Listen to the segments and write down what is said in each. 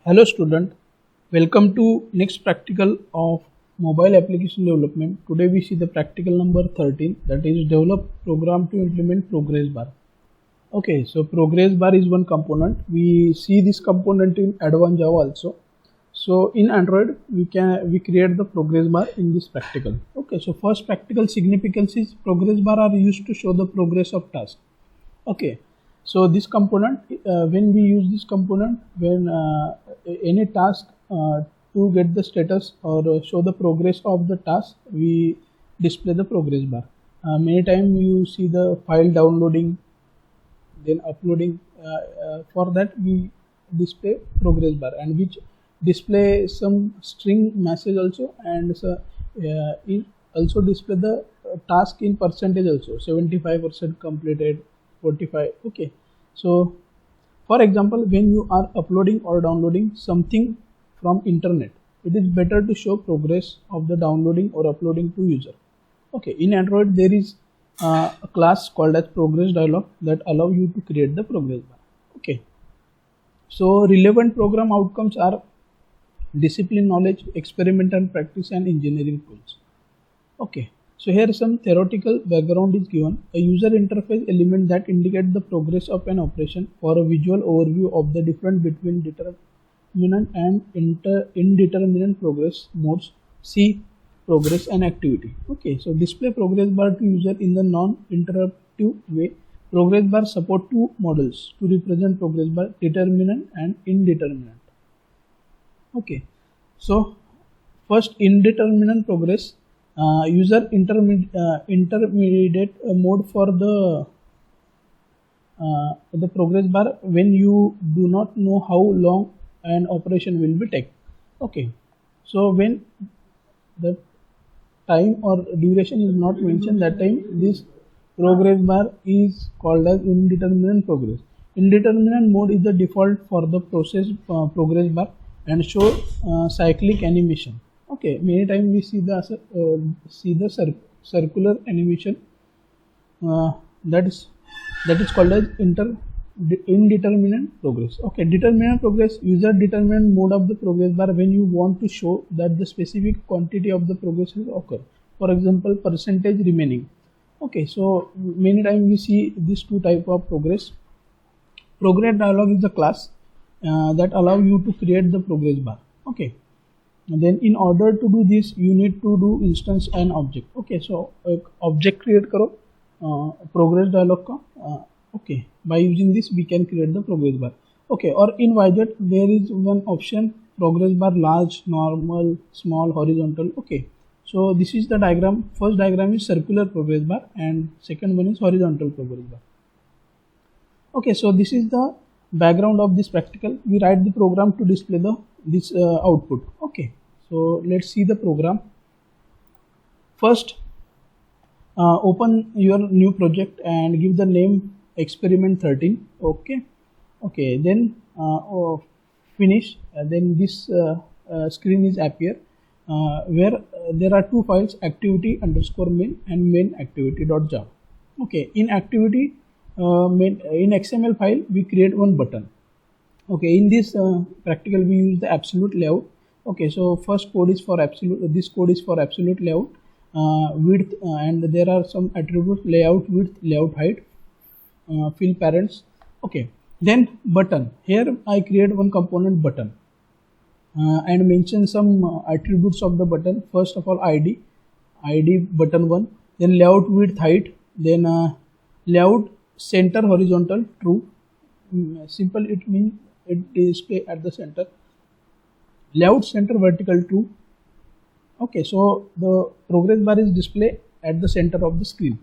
Hello student, welcome to next practical of mobile application development. Today we see the practical number 13, that is develop program to implement progress bar. Okay, so progress bar is one component. We see this component in advanced Java also. So in Android we create the progress bar in this practical. Okay, so first practical significance is progress bar are used to show the progress of task. Okay, so this component, when we use this component, when any task to get the status or show the progress of the task, we display the progress bar. Many times you see the file downloading, then uploading. For that we display progress bar, and which display some string message also, and so, it also display the task in percentage also, 75% completed, 45. Okay, so for example, when you are uploading or downloading something from internet, it is better to show progress of the downloading or uploading to user. Okay, in Android there is a class called as progress dialog that allow you to create the progress bar. Okay, so relevant program outcomes are discipline knowledge, experimental practice, and engineering tools. Okay, so here some theoretical background is given. A user interface element that indicates the progress of an operation for a visual overview of the difference between determinant and indeterminate progress modes. See progress and activity. Okay, so display progress bar to user in the non-interactive way. Progress bar support two models to represent progress bar: determinant and indeterminate. Okay, so first indeterminate progress. User intermediate mode for the progress bar when you do not know how long an operation will be take. Okay, so when the time or duration is not mentioned, that time this progress bar is called as indeterminate progress. Indeterminate mode is the default for the process progress bar and show cyclic animation. Okay, many times we see the circular animation, that is called as indeterminate progress. Okay, determinate progress, user determinate mode of the progress bar when you want to show that the specific quantity of the progress will occur. For example, percentage remaining. Okay, so many times we see these two type of progress. Progress dialog is the class that allow you to create the progress bar. Okay. And then in order to do this, you need to do instance and object. Okay, so object create karo progress dialog ka. Okay, by using this we can create the progress bar. Okay, or in widget there is one option, progress bar large, normal, small, horizontal. Okay, so this is the diagram. First diagram is circular progress bar and second one is horizontal progress bar. Okay, so this is the background of this practical. We write the program to display this output. Okay, so let's see the program. First open your new project and give the name experiment 13. Okay, then finish. Then this screen is appear where there are two files, activity underscore main and main activity.java. Okay, in activity in XML file we create one button. Okay, in this practical we use the absolute layout. Okay, so first code is for absolute, this code is for absolute layout, width, and there are some attributes: layout width, layout height, fill parents. Okay, then button. Here I create one component button and mention some attributes of the button. First of all, ID button 1, then layout width height, then layout center horizontal true. Simple, it means it display at the center. Layout center vertical true. Okay, so the progress bar is display at the center of the screen.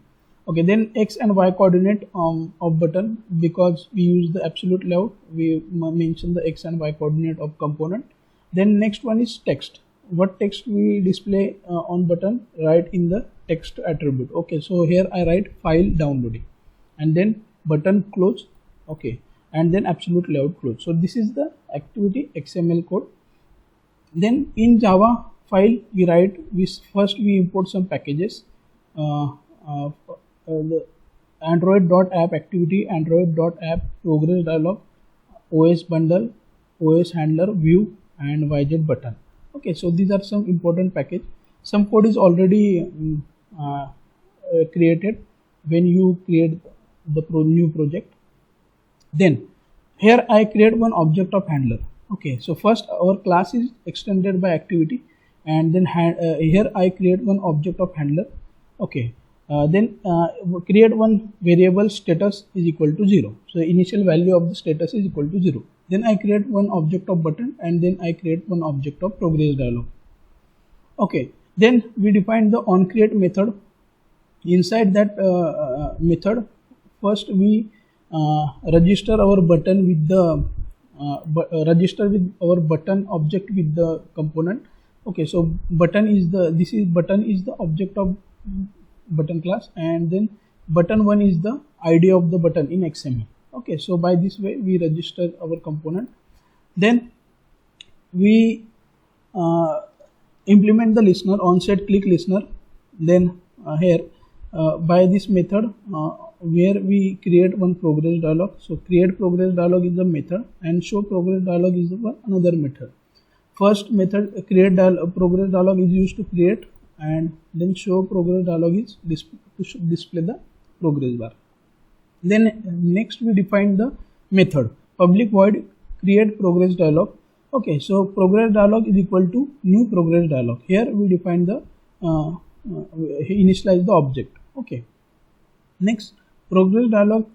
Okay, then X and Y coordinate of button, because we use the absolute layout, we mention the X and Y coordinate of component. Then next one is text. What text we display on button? Write in the text attribute. Okay, so here I write file downloading, and then button close. Okay, and then absolute layout close. So this is the activity XML code. Then in Java file we write, first we import some packages, the android.app activity, android.app progress dialog, OS bundle, OS handler, view, and YZ button. Okay, so these are some important package. Some code is already created when you create the new project. Then here I create one object of handler. Okay, so first our class is extended by activity, and then here I create one object of handler. Okay, then create one variable status is equal to 0. So the initial value of the status is equal to 0. Then I create one object of button, and then I create one object of progress dialog. Okay, then we define the onCreate method. Inside that method, first we register our button with the register with our button object with the component. Okay, so button is the object of button class, and then button1 is the ID of the button in XML. Okay, so by this way we register our component. Then we implement the listener, onSet click listener. Then here by this method where we create one progress dialog. So create progress dialog is the method, and show progress dialog is another method. First method create progress dialog is used to create, and then show progress dialog is to display the progress bar. Then next we define the method public void create progress dialog. Okay, so progress dialog is equal to new progress dialog. Here we define the initialize the object. Okay, next progress dialog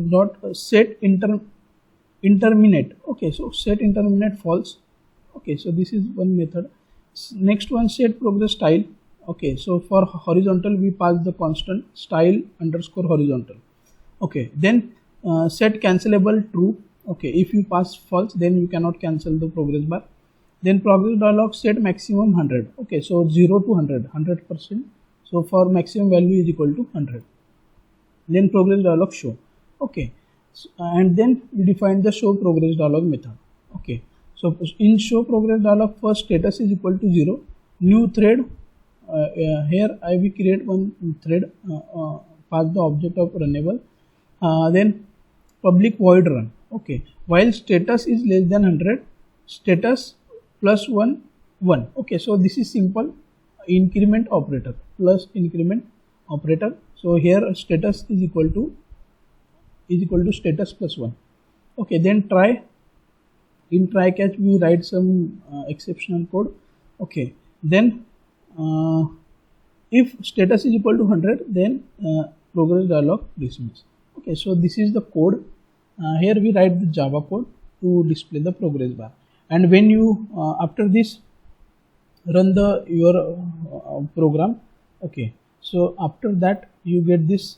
dot set interminate. Okay, so set interminate false. Okay, so this is one method. Next one set progress style. Okay, so for horizontal we pass the constant style underscore horizontal. Okay, then set cancelable true. Okay, if you pass false, then you cannot cancel the progress bar. Then progress dialog set maximum 100. Okay, so 0 to 100, 100%. So for maximum value is equal to 100. Then progress dialog show. Okay, so, and then we define the show progress dialog method. Okay, so in show progress dialog, first status is equal to 0. New thread. Here I will create one thread. Pass the object of runnable. Then public void run. Okay, while status is less than 100, status plus 1 1. Okay, so this is simple increment operator plus increment operator. So here status is equal to status plus 1. Okay, then try. In try catch we write some exceptional code. Okay, then if status is equal to 100, then progress dialog dismiss. Okay, so this is the code. Here we write the Java code to display the progress bar, and when you after this run your program. Okay, so after that you get this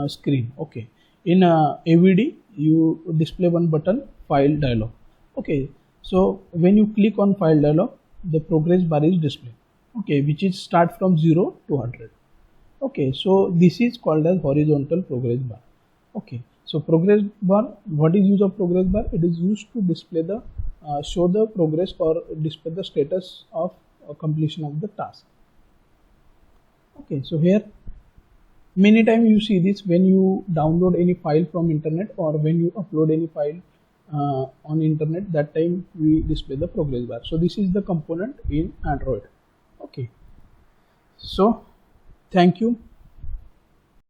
screen. Okay, in AVD you display one button file dialog. Okay, so when you click on file dialog, the progress bar is displayed. Okay, which is start from 0 to 100. Okay, so this is called as horizontal progress bar. Okay, so progress bar, what is use of progress bar? It is used to display the show the progress or display the status of completion of the task. Okay, so here many times you see this when you download any file from internet, or when you upload any file on internet, that time we display the progress bar. So this is the component in Android. Okay, so thank you.